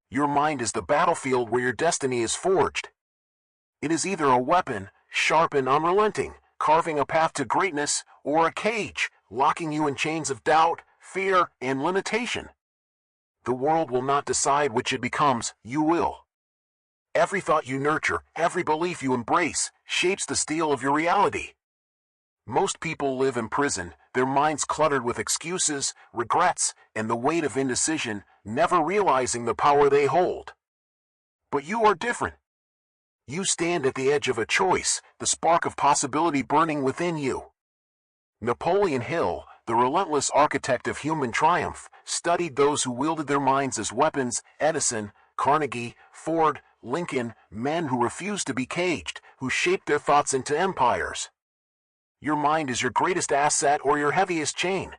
Your mind is the battlefield where your destiny is forged. It is either a weapon, sharp and unrelenting, carving a path to greatness, or a cage, locking you in chains of doubt, fear, and limitation. The world will not decide which it becomes, you will. Every thought you nurture, every belief you embrace, shapes the steel of your reality. Most people live in prison, their minds cluttered with excuses, regrets, and the weight of indecision, never realizing the power they hold. But you are different. You stand at the edge of a choice, the spark of possibility burning within you. Napoleon Hill, the relentless architect of human triumph, studied those who wielded their minds as weapons. Edison, Carnegie, Ford, Lincoln, men who refused to be caged, who shaped their thoughts into empires. Your mind is your greatest asset or your heaviest chain.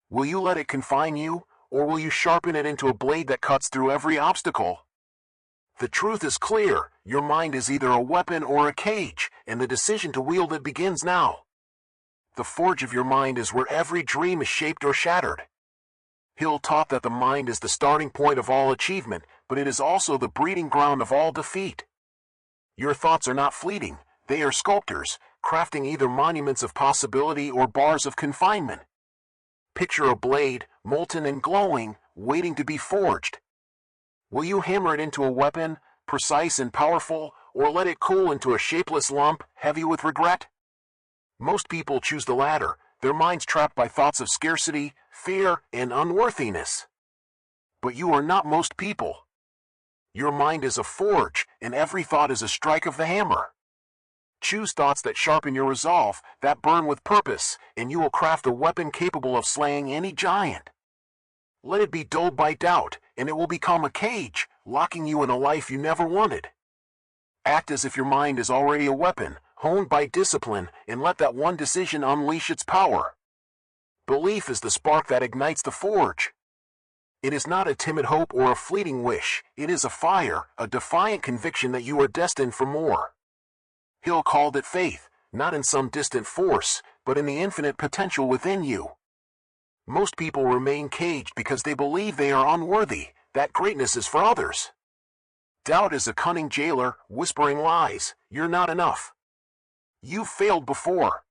Will you let it confine you, or will you sharpen it into a blade that cuts through every obstacle? The truth is clear, your mind is either a weapon or a cage, and the decision to wield it begins now. The forge of your mind is where every dream is shaped or shattered. Hill taught that the mind is the starting point of all achievement, but it is also the breeding ground of all defeat. Your thoughts are not fleeting, they are sculptors, crafting either monuments of possibility or bars of confinement. Picture a blade, molten and glowing, waiting to be forged. Will you hammer it into a weapon, precise and powerful, or let it cool into a shapeless lump, heavy with regret? Most people choose the latter, their minds trapped by thoughts of scarcity, fear, and unworthiness. But you are not most people. Your mind is a forge, and every thought is a strike of the hammer. Choose thoughts that sharpen your resolve, that burn with purpose, and you will craft a weapon capable of slaying any giant. Let it be dulled by doubt, and it will become a cage, locking you in a life you never wanted. Act as if your mind is already a weapon, honed by discipline, and let that one decision unleash its power. Belief is the spark that ignites the forge. It is not a timid hope or a fleeting wish, it is a fire, a defiant conviction that you are destined for more. Hill called it faith, not in some distant force, but in the infinite potential within you. Most people remain caged because they believe they are unworthy, that greatness is for others. Doubt is a cunning jailer, whispering lies, you're not enough. You've failed before.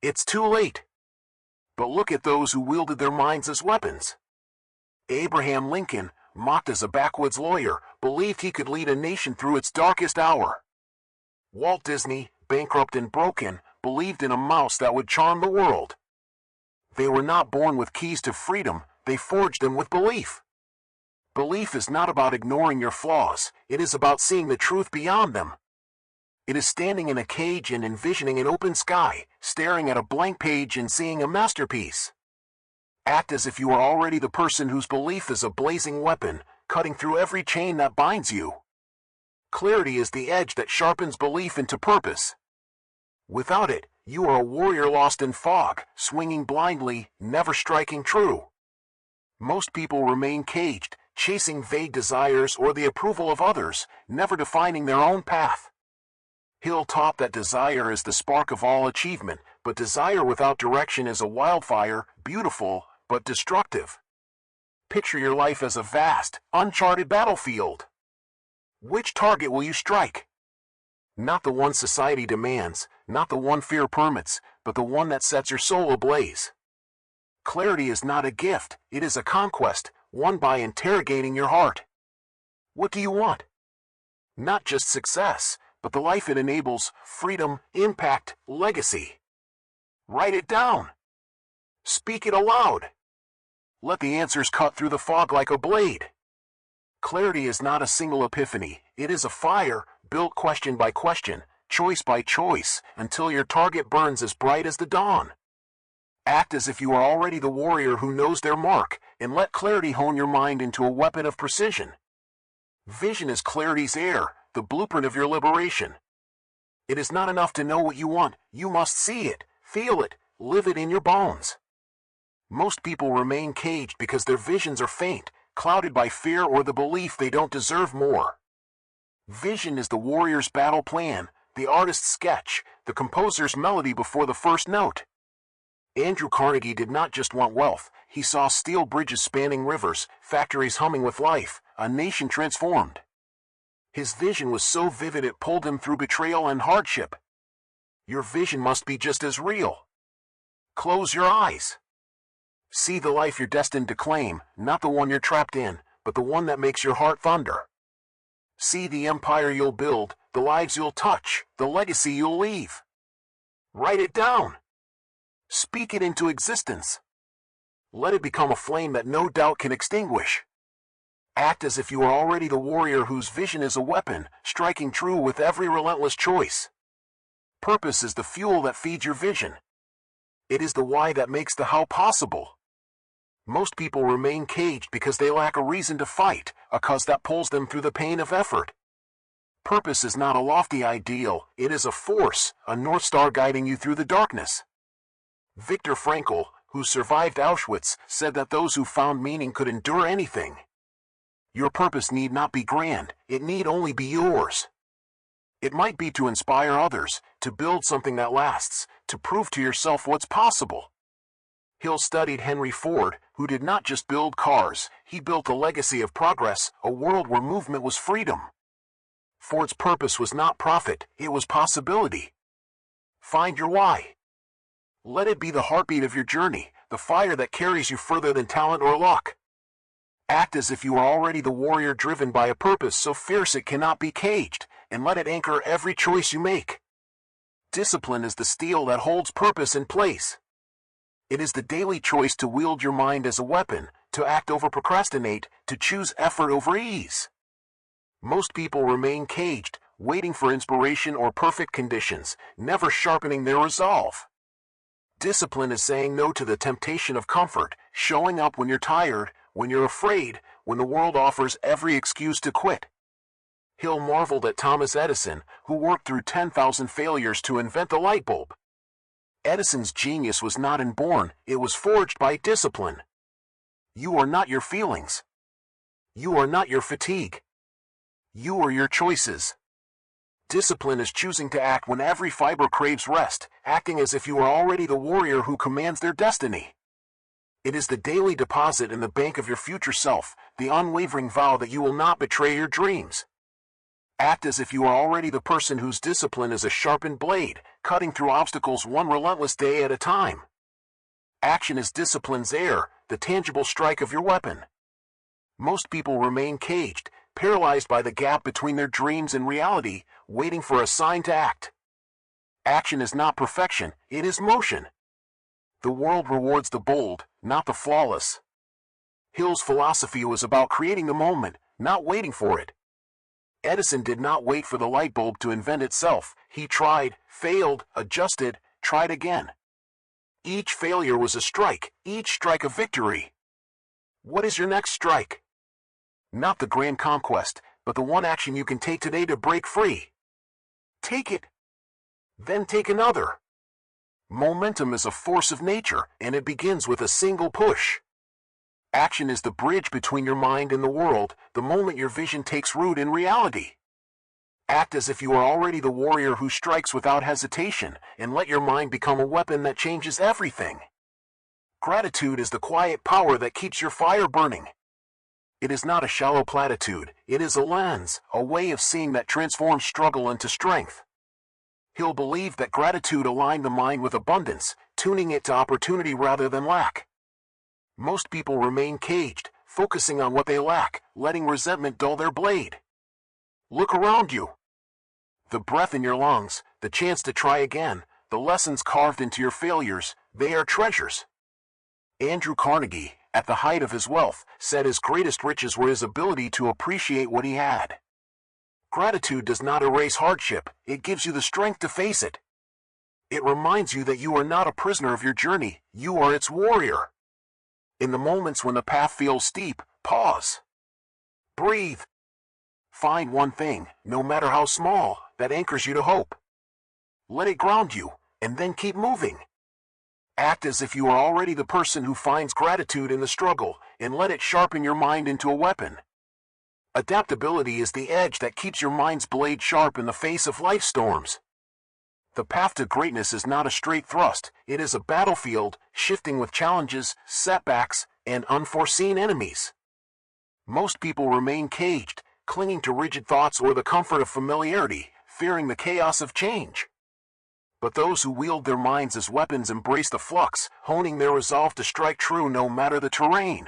It's too late. But look at those who wielded their minds as weapons. Abraham Lincoln, mocked as a backwoods lawyer, believed he could lead a nation through its darkest hour. Walt Disney, bankrupt and broken, believed in a mouse that would charm the world. They were not born with keys to freedom, they forged them with belief. Belief is not about ignoring your flaws, it is about seeing the truth beyond them. It is standing in a cage and envisioning an open sky, staring at a blank page and seeing a masterpiece. Act as if you are already the person whose belief is a blazing weapon, cutting through every chain that binds you. Clarity is the edge that sharpens belief into purpose. Without it, you are a warrior lost in fog, swinging blindly, never striking true. Most people remain caged, chasing vague desires or the approval of others, never defining their own path. Hill taught that desire is the spark of all achievement, but desire without direction is a wildfire, beautiful, but destructive. Picture your life as a vast, uncharted battlefield. Which target will you strike? Not the one society demands, not the one fear permits, but the one that sets your soul ablaze. Clarity is not a gift, it is a conquest, won by interrogating your heart. What do you want? Not just success, but the life it enables, freedom, impact, legacy. Write it down. Speak it aloud. Let the answers cut through the fog like a blade. Clarity is not a single epiphany, it is a fire, built question by question, choice by choice, until your target burns as bright as the dawn. Act as if you are already the warrior who knows their mark, and let clarity hone your mind into a weapon of precision. Vision is clarity's air, the blueprint of your liberation. It is not enough to know what you want, you must see it, feel it, live it in your bones. Most people remain caged because their visions are faint, clouded by fear or the belief they don't deserve more. Vision is the warrior's battle plan, the artist's sketch, the composer's melody before the first note. Andrew Carnegie did not just want wealth, he saw steel bridges spanning rivers, factories humming with life, a nation transformed. His vision was so vivid it pulled him through betrayal and hardship. Your vision must be just as real. Close your eyes. See the life you're destined to claim, not the one you're trapped in, but the one that makes your heart thunder. See the empire you'll build, the lives you'll touch, the legacy you'll leave. Write it down. Speak it into existence. Let it become a flame that no doubt can extinguish. Act as if you are already the warrior whose vision is a weapon, striking true with every relentless choice. Purpose is the fuel that feeds your vision. It is the why that makes the how possible. Most people remain caged because they lack a reason to fight, a cause that pulls them through the pain of effort. Purpose is not a lofty ideal, it is a force, a North Star guiding you through the darkness. Viktor Frankl, who survived Auschwitz, said that those who found meaning could endure anything. Your purpose need not be grand, it need only be yours. It might be to inspire others, to build something that lasts, to prove to yourself what's possible. Hill studied Henry Ford, who did not just build cars, he built a legacy of progress, a world where movement was freedom. Ford's purpose was not profit, it was possibility. Find your why. Let it be the heartbeat of your journey, the fire that carries you further than talent or luck. Act as if you are already the warrior driven by a purpose so fierce it cannot be caged, and let it anchor every choice you make. Discipline is the steel that holds purpose in place. It is the daily choice to wield your mind as a weapon, to act over procrastinate, to choose effort over ease. Most people remain caged, waiting for inspiration or perfect conditions, never sharpening their resolve. Discipline is saying no to the temptation of comfort, showing up when you're tired, when you're afraid, when the world offers every excuse to quit. Hill marveled at Thomas Edison, who worked through 10,000 failures to invent the light bulb. Edison's genius was not inborn, it was forged by discipline. You are not your feelings. You are not your fatigue. You are your choices. Discipline is choosing to act when every fiber craves rest, acting as if you are already the warrior who commands their destiny. It is the daily deposit in the bank of your future self, the unwavering vow that you will not betray your dreams. Act as if you are already the person whose discipline is a sharpened blade, cutting through obstacles one relentless day at a time. Action is discipline's air, the tangible strike of your weapon. Most people remain caged, paralyzed by the gap between their dreams and reality, waiting for a sign to act. Action is not perfection, it is motion. The world rewards the bold, not the flawless. Hill's philosophy was about creating the moment, not waiting for it. Edison did not wait for the light bulb to invent itself. He tried, failed, adjusted, tried again. Each failure was a strike, each strike a victory. What is your next strike? Not the grand conquest, but the one action you can take today to break free. Take it. Then take another. Momentum is a force of nature, and it begins with a single push. Action is the bridge between your mind and the world, the moment your vision takes root in reality. Act as if you are already the warrior who strikes without hesitation, and let your mind become a weapon that changes everything. Gratitude is the quiet power that keeps your fire burning. It is not a shallow platitude, it is a lens, a way of seeing that transforms struggle into strength. Hill believed that gratitude aligned the mind with abundance, tuning it to opportunity rather than lack. Most people remain caged, focusing on what they lack, letting resentment dull their blade. Look around you. The breath in your lungs, the chance to try again, the lessons carved into your failures, they are treasures. Andrew Carnegie, at the height of his wealth, said his greatest riches were his ability to appreciate what he had. Gratitude does not erase hardship, it gives you the strength to face it. It reminds you that you are not a prisoner of your journey, you are its warrior. In the moments when the path feels steep, pause. Breathe. Find one thing, no matter how small, that anchors you to hope. Let it ground you, and then keep moving. Act as if you are already the person who finds gratitude in the struggle, and let it sharpen your mind into a weapon. Adaptability is the edge that keeps your mind's blade sharp in the face of life storms. The path to greatness is not a straight thrust. It is a battlefield, shifting with challenges, setbacks, and unforeseen enemies. Most people remain caged, clinging to rigid thoughts or the comfort of familiarity, fearing the chaos of change. But those who wield their minds as weapons embrace the flux, honing their resolve to strike true no matter the terrain.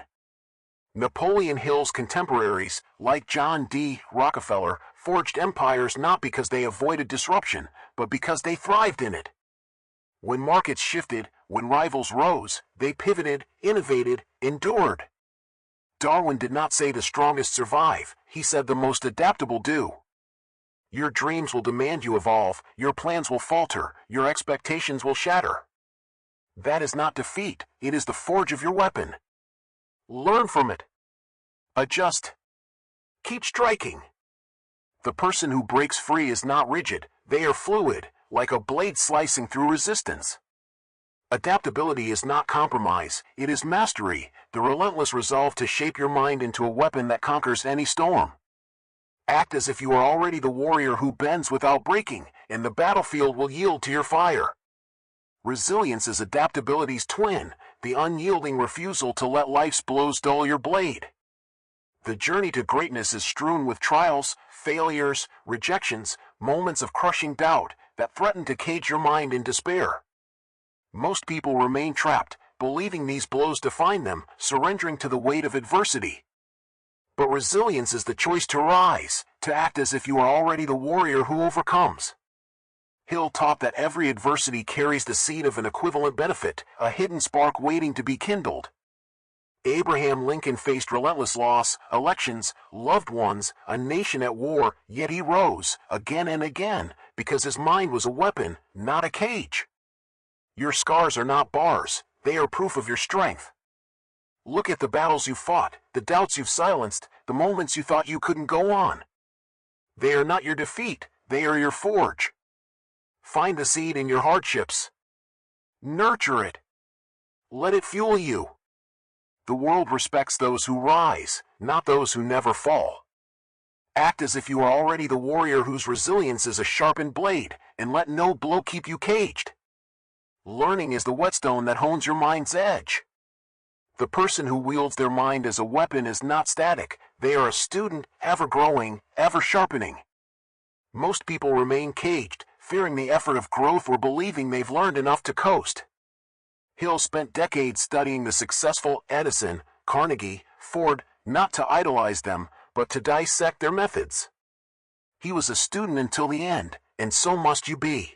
Napoleon Hill's contemporaries, like John D. Rockefeller, forged empires not because they avoided disruption, but because they thrived in it. When markets shifted, when rivals rose, they pivoted, innovated, endured. Darwin did not say the strongest survive, he said the most adaptable do. Your dreams will demand you evolve, your plans will falter, your expectations will shatter. That is not defeat, it is the forge of your weapon. Learn from it. Adjust. Keep striking. The person who breaks free is not rigid, they are fluid, like a blade slicing through resistance. Adaptability is not compromise, it is mastery, the relentless resolve to shape your mind into a weapon that conquers any storm. Act as if you are already the warrior who bends without breaking, and the battlefield will yield to your fire. Resilience is adaptability's twin, the unyielding refusal to let life's blows dull your blade. The journey to greatness is strewn with trials, failures, rejections, moments of crushing doubt that threaten to cage your mind in despair. Most people remain trapped, believing these blows define them, surrendering to the weight of adversity. But resilience is the choice to rise, to act as if you are already the warrior who overcomes. Hill taught that every adversity carries the seed of an equivalent benefit, a hidden spark waiting to be kindled. Abraham Lincoln faced relentless loss, elections, loved ones, a nation at war, yet he rose, again and again, because his mind was a weapon, not a cage. Your scars are not bars, they are proof of your strength. Look at the battles you fought, the doubts you've silenced, the moments you thought you couldn't go on. They are not your defeat, they are your forge. Find the seed in your hardships. Nurture it. Let it fuel you. The world respects those who rise, not those who never fall. Act as if you are already the warrior whose resilience is a sharpened blade, and let no blow keep you caged. Learning is the whetstone that hones your mind's edge. The person who wields their mind as a weapon is not static, they are a student, ever growing, ever sharpening. Most people remain caged, fearing the effort of growth or believing they've learned enough to coast. Hill spent decades studying the successful Edison, Carnegie, Ford, not to idolize them, but to dissect their methods. He was a student until the end, and so must you be.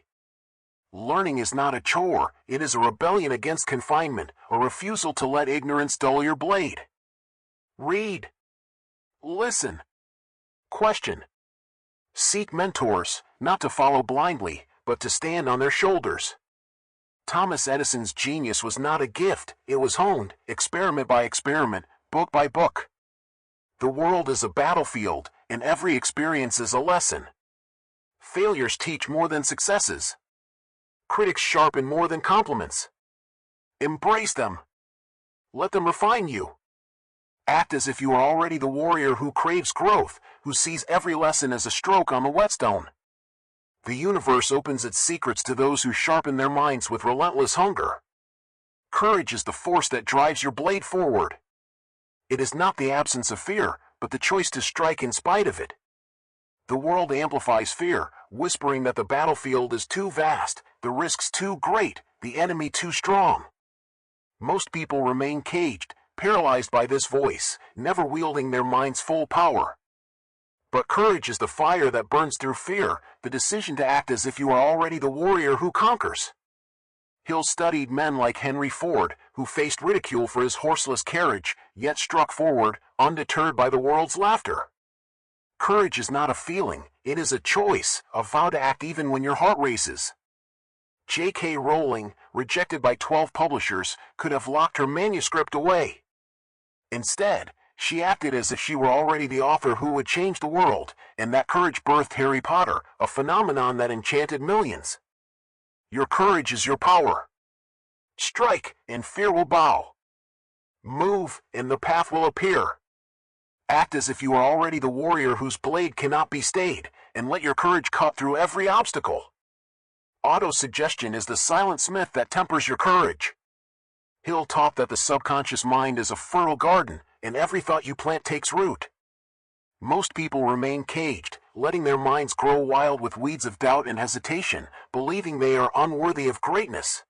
Learning is not a chore, it is a rebellion against confinement, a refusal to let ignorance dull your blade. Read. Listen. Question. Seek mentors, not to follow blindly, but to stand on their shoulders. Thomas Edison's genius was not a gift, it was honed, experiment by experiment, book by book. The world is a battlefield, and every experience is a lesson. Failures teach more than successes. Critics sharpen more than compliments. Embrace them. Let them refine you. Act as if you are already the warrior who craves growth, who sees every lesson as a stroke on the whetstone. The universe opens its secrets to those who sharpen their minds with relentless hunger. Courage is the force that drives your blade forward. It is not the absence of fear, but the choice to strike in spite of it. The world amplifies fear, whispering that the battlefield is too vast, the risks too great, the enemy too strong. Most people remain caged, paralyzed by this voice, never wielding their mind's full power. But courage is the fire that burns through fear, the decision to act as if you are already the warrior who conquers. Hill studied men like Henry Ford, who faced ridicule for his horseless carriage, yet struck forward, undeterred by the world's laughter. Courage is not a feeling, it is a choice, a vow to act even when your heart races. J.K. Rowling, rejected by 12 publishers, could have locked her manuscript away. Instead, she acted as if she were already the author who would change the world, and that courage birthed Harry Potter, a phenomenon that enchanted millions. Your courage is your power. Strike, and fear will bow. Move, and the path will appear. Act as if you are already the warrior whose blade cannot be stayed, and let your courage cut through every obstacle. Autosuggestion is the silent smith that tempers your courage. Hill taught that the subconscious mind is a fertile garden, and every thought you plant takes root. Most people remain caged, letting their minds grow wild with weeds of doubt and hesitation, believing they are unworthy of greatness.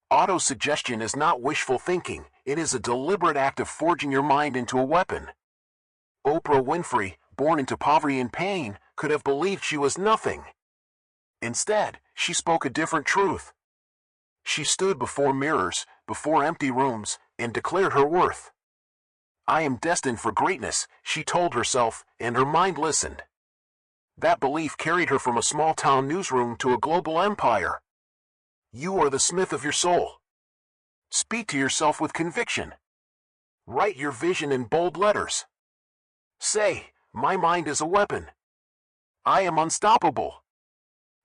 Autosuggestion is not wishful thinking, it is a deliberate act of forging your mind into a weapon. Oprah Winfrey, born into poverty and pain, could have believed she was nothing. Instead, she spoke a different truth. She stood before mirrors, before empty rooms, and declared her worth. I am destined for greatness, she told herself, and her mind listened. That belief carried her from a small-town newsroom to a global empire. You are the smith of your soul. Speak to yourself with conviction. Write your vision in bold letters. Say, my mind is a weapon. I am unstoppable.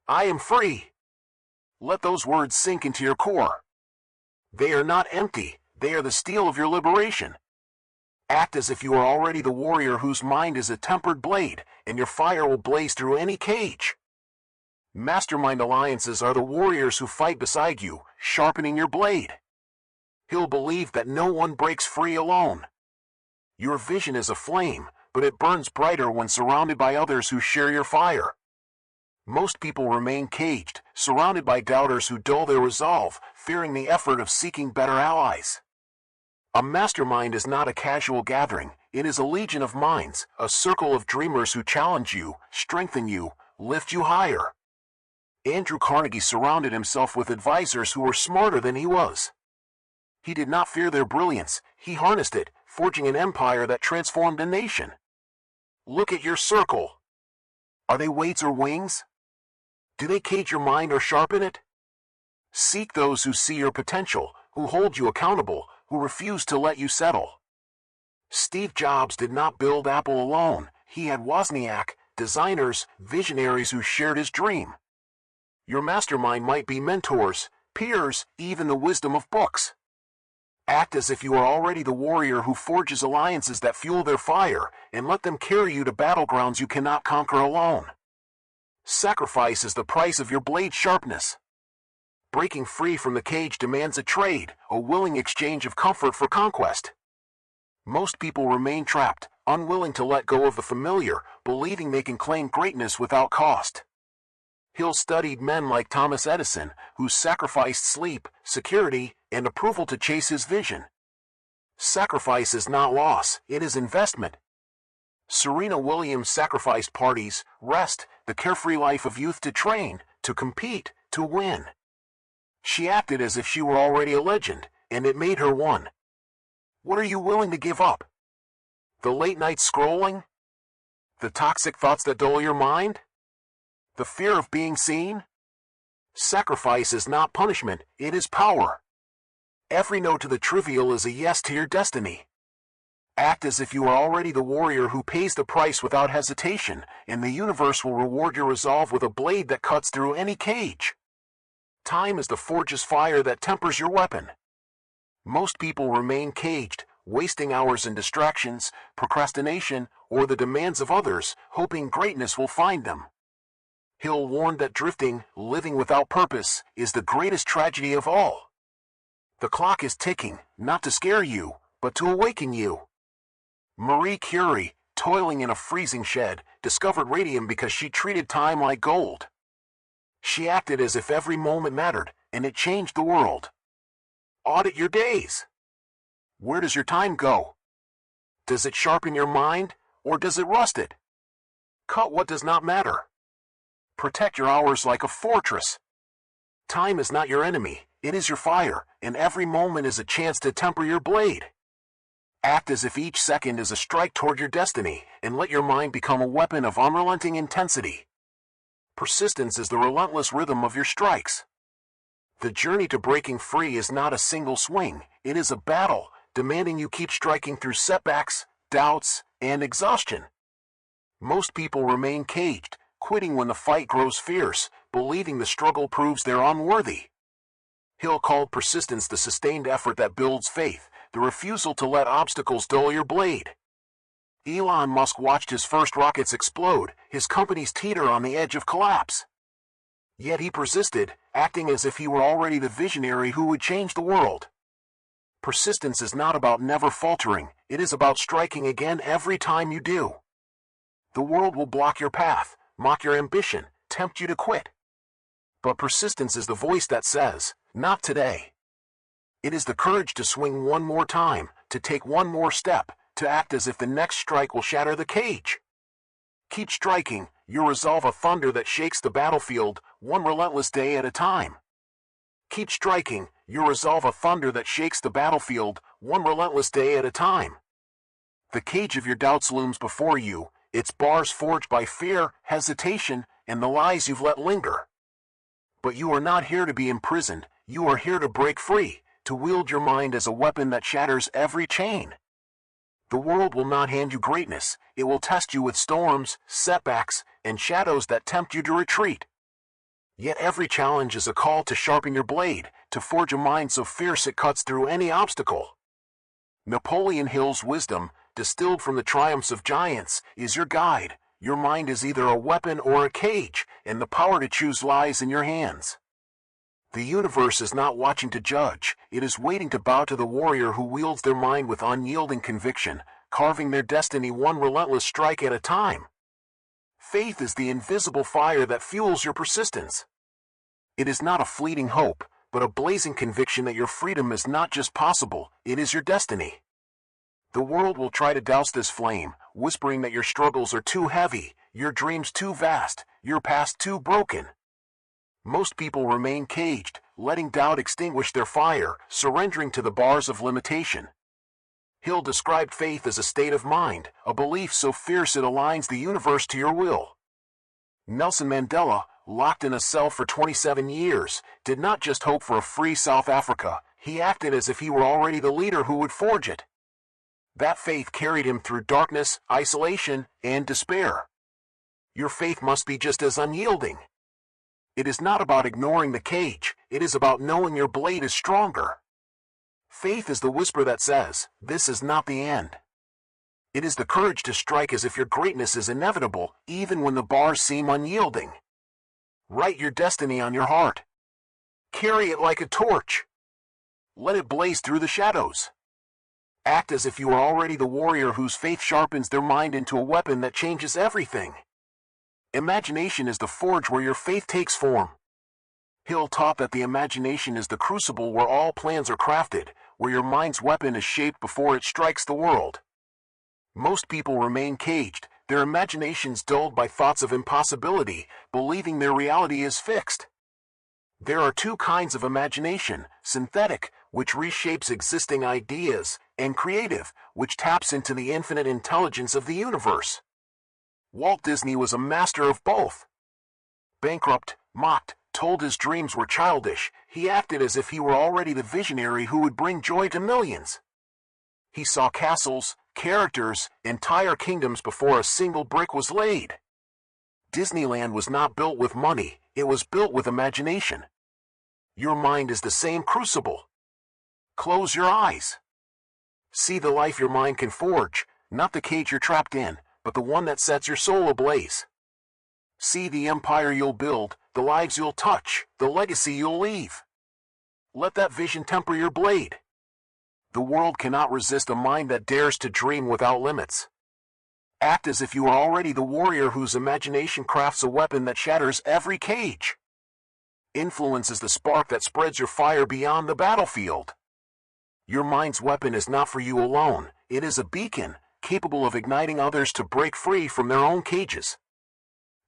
I am free. Let those words sink into your core. They are not empty, they are the steel of your liberation. Act as if you are already the warrior whose mind is a tempered blade, and your fire will blaze through any cage. Mastermind alliances are the warriors who fight beside you, sharpening your blade. Hill believed that no one breaks free alone. Your vision is a flame, but it burns brighter when surrounded by others who share your fire. Most people remain caged, surrounded by doubters who dull their resolve, fearing the effort of seeking better allies. A mastermind is not a casual gathering, it is a legion of minds, a circle of dreamers who challenge you, strengthen you, lift you higher. Andrew Carnegie surrounded himself with advisors who were smarter than he was. He did not fear their brilliance, he harnessed it, forging an empire that transformed a nation. Look at your circle. Are they weights or wings? Do they cage your mind or sharpen it? Seek those who see your potential, who hold you accountable, who refuse to let you settle. Steve Jobs did not build Apple alone, he had Wozniak, designers, visionaries who shared his dream. Your mastermind might be mentors, peers, even the wisdom of books. Act as if you are already the warrior who forges alliances that fuel their fire, and let them carry you to battlegrounds you cannot conquer alone. Sacrifice is the price of your blade's sharpness. Breaking free from the cage demands a trade, a willing exchange of comfort for conquest. Most people remain trapped, unwilling to let go of the familiar, believing they can claim greatness without cost. Hill studied men like Thomas Edison, who sacrificed sleep, security, and approval to chase his vision. Sacrifice is not loss, it is investment. Serena Williams sacrificed parties, rest, the carefree life of youth to train, to compete, to win. She acted as if she were already a legend, and it made her one. What are you willing to give up? The late night scrolling? The toxic thoughts that dull your mind? The fear of being seen? Sacrifice is not punishment, it is power. Every no to the trivial is a yes to your destiny. Act as if you are already the warrior who pays the price without hesitation, and the universe will reward your resolve with a blade that cuts through any cage. Time is the forge's fire that tempers your weapon. Most people remain caged, wasting hours in distractions, procrastination, or the demands of others, hoping greatness will find them. Hill warned that drifting, living without purpose, is the greatest tragedy of all. The clock is ticking, not to scare you, but to awaken you. Marie Curie, toiling in a freezing shed, discovered radium because she treated time like gold. She acted as if every moment mattered, and it changed the world. Audit your days. Where does your time go? Does it sharpen your mind, or does it rust it? Cut what does not matter. Protect your hours like a fortress. Time is not your enemy, it is your fire, and every moment is a chance to temper your blade. Act as if each second is a strike toward your destiny, and let your mind become a weapon of unrelenting intensity. Persistence is the relentless rhythm of your strikes. The journey to breaking free is not a single swing, it is a battle, demanding you keep striking through setbacks, doubts, and exhaustion. Most people remain caged, quitting when the fight grows fierce, believing the struggle proves they're unworthy. Hill called persistence the sustained effort that builds faith, the refusal to let obstacles dull your blade. Elon Musk watched his first rockets explode, his companies teeter on the edge of collapse. Yet he persisted, acting as if he were already the visionary who would change the world. Persistence is not about never faltering, it is about striking again every time you do. The world will block your path, mock your ambition, tempt you to quit. But persistence is the voice that says, "Not today." It is the courage to swing one more time, to take one more step, to act as if the next strike will shatter the cage. Keep striking, your resolve a thunder that shakes the battlefield, one relentless day at a time. Keep striking, your resolve a thunder that shakes the battlefield, one relentless day at a time. The cage of your doubts looms before you, its bars forged by fear, hesitation, and the lies you've let linger. But you are not here to be imprisoned, you are here to break free, to wield your mind as a weapon that shatters every chain. The world will not hand you greatness, it will test you with storms, setbacks, and shadows that tempt you to retreat. Yet every challenge is a call to sharpen your blade, to forge a mind so fierce it cuts through any obstacle. Napoleon Hill's wisdom, distilled from the triumphs of giants, is your guide. Your mind is either a weapon or a cage, and the power to choose lies in your hands. The universe is not watching to judge, it is waiting to bow to the warrior who wields their mind with unyielding conviction, carving their destiny one relentless strike at a time. Faith is the invisible fire that fuels your persistence. It is not a fleeting hope, but a blazing conviction that your freedom is not just possible, it is your destiny. The world will try to douse this flame, whispering that your struggles are too heavy, your dreams too vast, your past too broken. Most people remain caged, letting doubt extinguish their fire, surrendering to the bars of limitation. Hill described faith as a state of mind, a belief so fierce it aligns the universe to your will. Nelson Mandela, locked in a cell for 27 years, did not just hope for a free South Africa, he acted as if he were already the leader who would forge it. That faith carried him through darkness, isolation, and despair. Your faith must be just as unyielding. It is not about ignoring the cage, it is about knowing your blade is stronger. Faith is the whisper that says, "This is not the end." It is the courage to strike as if your greatness is inevitable, even when the bars seem unyielding. Write your destiny on your heart. Carry it like a torch. Let it blaze through the shadows. Act as if you are already the warrior whose faith sharpens their mind into a weapon that changes everything. Imagination is the forge where your faith takes form. Hill taught that the imagination is the crucible where all plans are crafted, where your mind's weapon is shaped before it strikes the world. Most people remain caged, their imaginations dulled by thoughts of impossibility, believing their reality is fixed. There are two kinds of imagination: synthetic, which reshapes existing ideas, and creative, which taps into the infinite intelligence of the universe. Walt Disney was a master of both. Bankrupt, mocked, told his dreams were childish, he acted as if he were already the visionary who would bring joy to millions. He saw castles, characters, entire kingdoms before a single brick was laid. Disneyland was not built with money, it was built with imagination. Your mind is the same crucible. Close your eyes. See the life your mind can forge, not the cage you're trapped in, but the one that sets your soul ablaze. See the empire you'll build, the lives you'll touch, the legacy you'll leave. Let that vision temper your blade. The world cannot resist a mind that dares to dream without limits. Act as if you are already the warrior whose imagination crafts a weapon that shatters every cage. Influence is the spark that spreads your fire beyond the battlefield. Your mind's weapon is not for you alone, it is a beacon, capable of igniting others to break free from their own cages.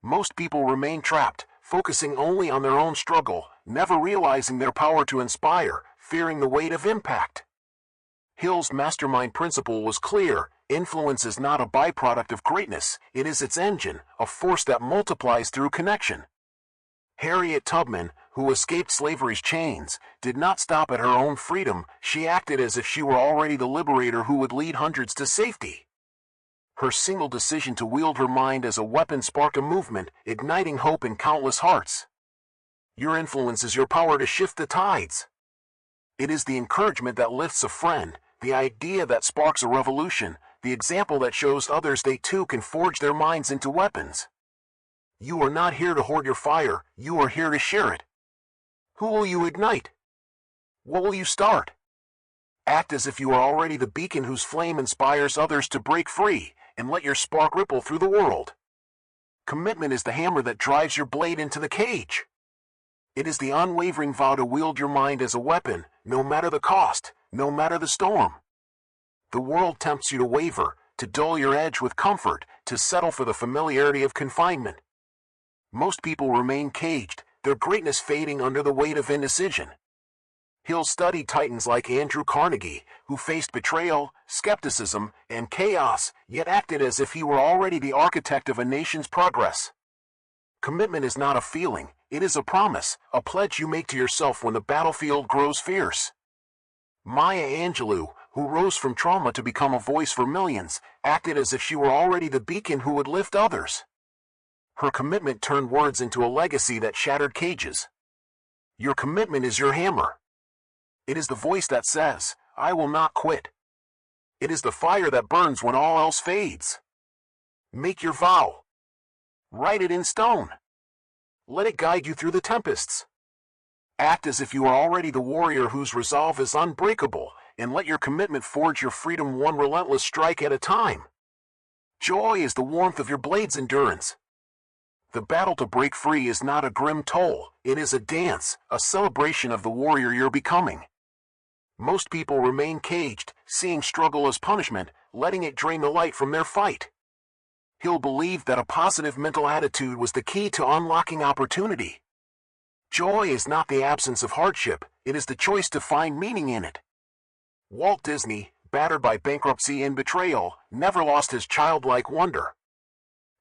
Most people remain trapped, focusing only on their own struggle, never realizing their power to inspire, fearing the weight of impact. Hill's mastermind principle was clear: influence is not a byproduct of greatness, it is its engine, a force that multiplies through connection. Harriet Tubman, who escaped slavery's chains, did not stop at her own freedom, she acted as if she were already the liberator who would lead hundreds to safety. Her single decision to wield her mind as a weapon sparked a movement, igniting hope in countless hearts. Your influence is your power to shift the tides. It is the encouragement that lifts a friend, the idea that sparks a revolution, the example that shows others they too can forge their minds into weapons. You are not here to hoard your fire, you are here to share it. Who will you ignite? What will you start? Act as if you are already the beacon whose flame inspires others to break free, and let your spark ripple through the world. Commitment is the hammer that drives your blade into the cage. It is the unwavering vow to wield your mind as a weapon, no matter the cost, no matter the storm. The world tempts you to waver, to dull your edge with comfort, to settle for the familiarity of confinement. Most people remain caged, their greatness fading under the weight of indecision. Hill studied titans like Andrew Carnegie, who faced betrayal, skepticism, and chaos, yet acted as if he were already the architect of a nation's progress. Commitment is not a feeling, it is a promise, a pledge you make to yourself when the battlefield grows fierce. Maya Angelou, who rose from trauma to become a voice for millions, acted as if she were already the beacon who would lift others. Her commitment turned words into a legacy that shattered cages. Your commitment is your hammer. It is the voice that says, I will not quit. It is the fire that burns when all else fades. Make your vow. Write it in stone. Let it guide you through the tempests. Act as if you are already the warrior whose resolve is unbreakable, and let your commitment forge your freedom one relentless strike at a time. Joy is the warmth of your blade's endurance. The battle to break free is not a grim toll, it is a dance, a celebration of the warrior you're becoming. Most people remain caged, seeing struggle as punishment, letting it drain the light from their fight. Hill believed that a positive mental attitude was the key to unlocking opportunity. Joy is not the absence of hardship, it is the choice to find meaning in it. Walt Disney, battered by bankruptcy and betrayal, never lost his childlike wonder.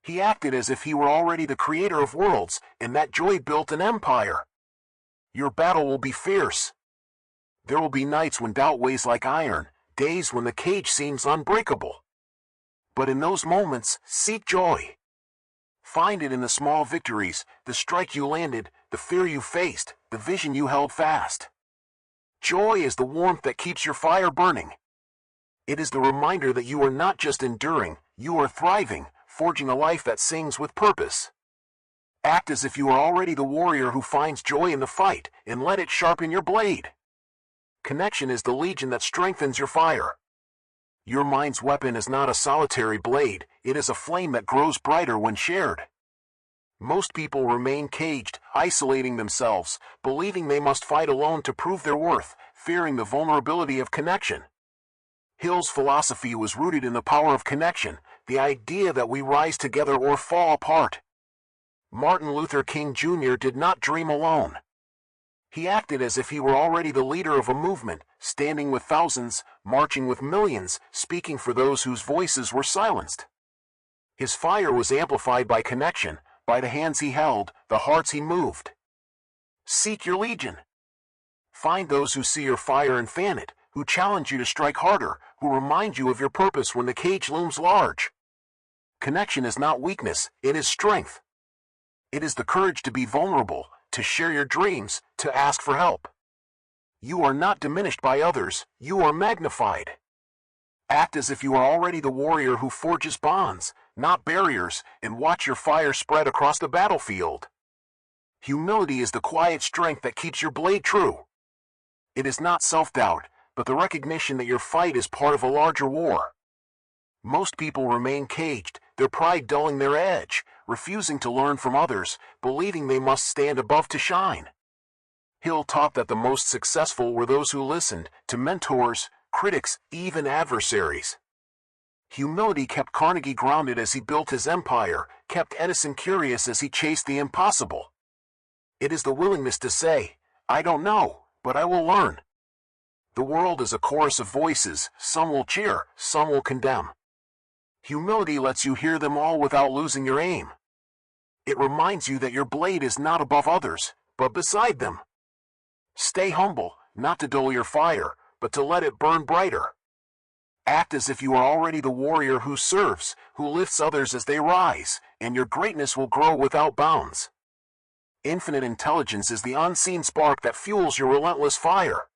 He acted as if he were already the creator of worlds, and that joy built an empire. Your battle will be fierce. There will be nights when doubt weighs like iron, days when the cage seems unbreakable. But in those moments, seek joy. Find it in the small victories, the strike you landed, the fear you faced, the vision you held fast. Joy is the warmth that keeps your fire burning. It is the reminder that you are not just enduring, you are thriving, forging a life that sings with purpose. Act as if you are already the warrior who finds joy in the fight, and let it sharpen your blade. Connection is the legion that strengthens your fire. Your mind's weapon is not a solitary blade, it is a flame that grows brighter when shared. Most people remain caged, isolating themselves, believing they must fight alone to prove their worth, fearing the vulnerability of connection. Hill's philosophy was rooted in the power of connection, the idea that we rise together or fall apart. Martin Luther King Jr. did not dream alone. He acted as if he were already the leader of a movement, standing with thousands, marching with millions, speaking for those whose voices were silenced. His fire was amplified by connection, by the hands he held, the hearts he moved. Seek your legion. Find those who see your fire and fan it, who challenge you to strike harder, who remind you of your purpose when the cage looms large. Connection is not weakness, it is strength. It is the courage to be vulnerable, to share your dreams, to ask for help. You are not diminished by others, you are magnified. Act as if you are already the warrior who forges bonds, not barriers, and watch your fire spread across the battlefield. Humility is the quiet strength that keeps your blade true. It is not self-doubt, but the recognition that your fight is part of a larger war. Most people remain caged, their pride dulling their edge, refusing to learn from others, believing they must stand above to shine. Hill taught that the most successful were those who listened to mentors, critics, even adversaries. Humility kept Carnegie grounded as he built his empire, kept Edison curious as he chased the impossible. It is the willingness to say, I don't know, but I will learn. The world is a chorus of voices, some will cheer, some will condemn. Humility lets you hear them all without losing your aim. It reminds you that your blade is not above others, but beside them. Stay humble, not to dull your fire, but to let it burn brighter. Act as if you are already the warrior who serves, who lifts others as they rise, and your greatness will grow without bounds. Infinite intelligence is the unseen spark that fuels your relentless fire.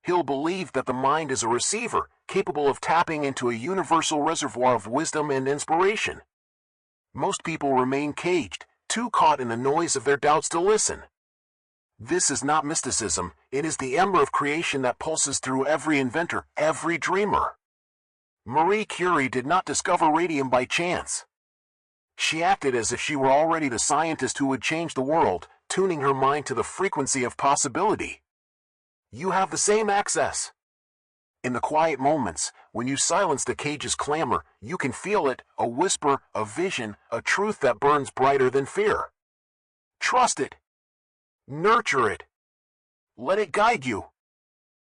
Hill believed that the mind is a receiver, capable of tapping into a universal reservoir of wisdom and inspiration. Most people remain caged, too caught in the noise of their doubts to listen. This is not mysticism, it is the ember of creation that pulses through every inventor, every dreamer. Marie Curie did not discover radium by chance. She acted as if she were already the scientist who would change the world, tuning her mind to the frequency of possibility. You have the same access. In the quiet moments, when you silence the cage's clamor, you can feel it, a whisper, a vision, a truth that burns brighter than fear. Trust it. Nurture it. Let it guide you.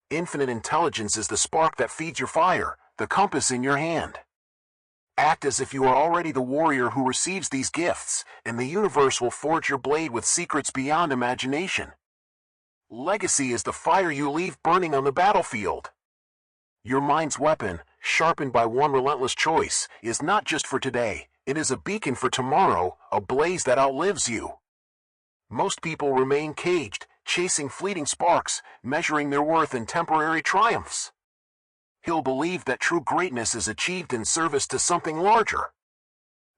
Infinite intelligence is the spark that feeds your fire, the compass in your hand. Act as if you are already the warrior who receives these gifts, and the universe will forge your blade with secrets beyond imagination. Legacy is the fire you leave burning on the battlefield. Your mind's weapon, sharpened by one relentless choice, is not just for today, it is a beacon for tomorrow, a blaze that outlives you. Most people remain caged, chasing fleeting sparks, measuring their worth in temporary triumphs. Hill believed that true greatness is achieved in service to something larger.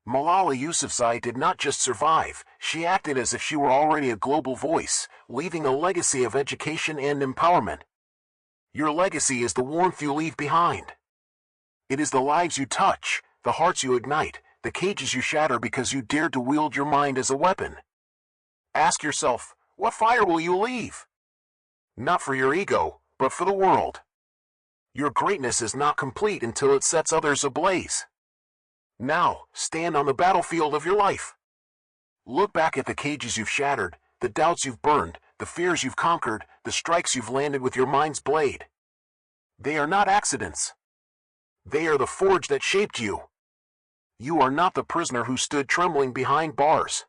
Malala Yousafzai did not just survive, she acted as if she were already a global voice, leaving a legacy of education and empowerment. Your legacy is the warmth you leave behind. It is the lives you touch, the hearts you ignite, the cages you shatter because you dared to wield your mind as a weapon. Ask yourself, what fire will you leave? Not for your ego, but for the world. Your greatness is not complete until it sets others ablaze. Now, stand on the battlefield of your life. Look back at the cages you've shattered, the doubts you've burned, the fears you've conquered, the strikes you've landed with your mind's blade. They are not accidents. They are the forge that shaped you. You are not the prisoner who stood trembling behind bars.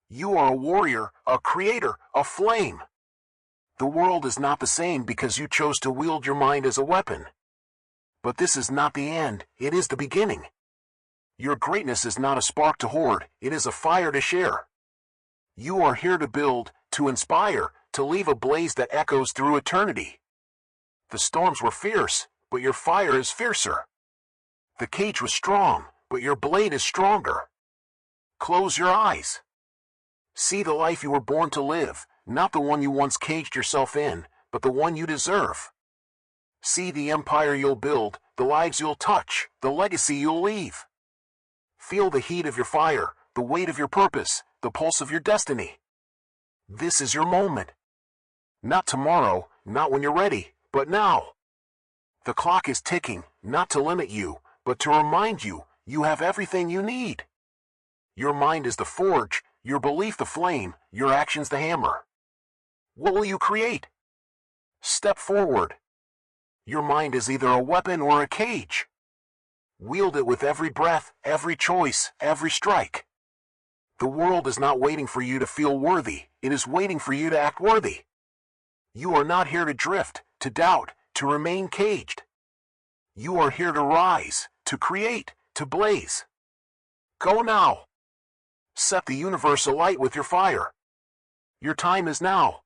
You are a warrior, a creator, a flame. The world is not the same because you chose to wield your mind as a weapon. But this is not the end, it is the beginning. Your greatness is not a spark to hoard, it is a fire to share. You are here to build, to inspire, to leave a blaze that echoes through eternity. The storms were fierce, but your fire is fiercer. The cage was strong, but your blade is stronger. Close your eyes. See the life you were born to live, not the one you once caged yourself in, but the one you deserve. See the empire you'll build, the lives you'll touch, the legacy you'll leave. Feel the heat of your fire, the weight of your purpose, the pulse of your destiny. This is your moment. Not tomorrow, not when you're ready, but now. The clock is ticking, not to limit you, but to remind you, you have everything you need. Your mind is the forge, your belief the flame, your actions the hammer. What will you create? Step forward. Your mind is either a weapon or a cage. Wield it with every breath, every choice, every strike. The world is not waiting for you to feel worthy, it is waiting for you to act worthy. You are not here to drift, to doubt, to remain caged. You are here to rise, to create, to blaze. Go now. Set the universe alight with your fire. Your time is now.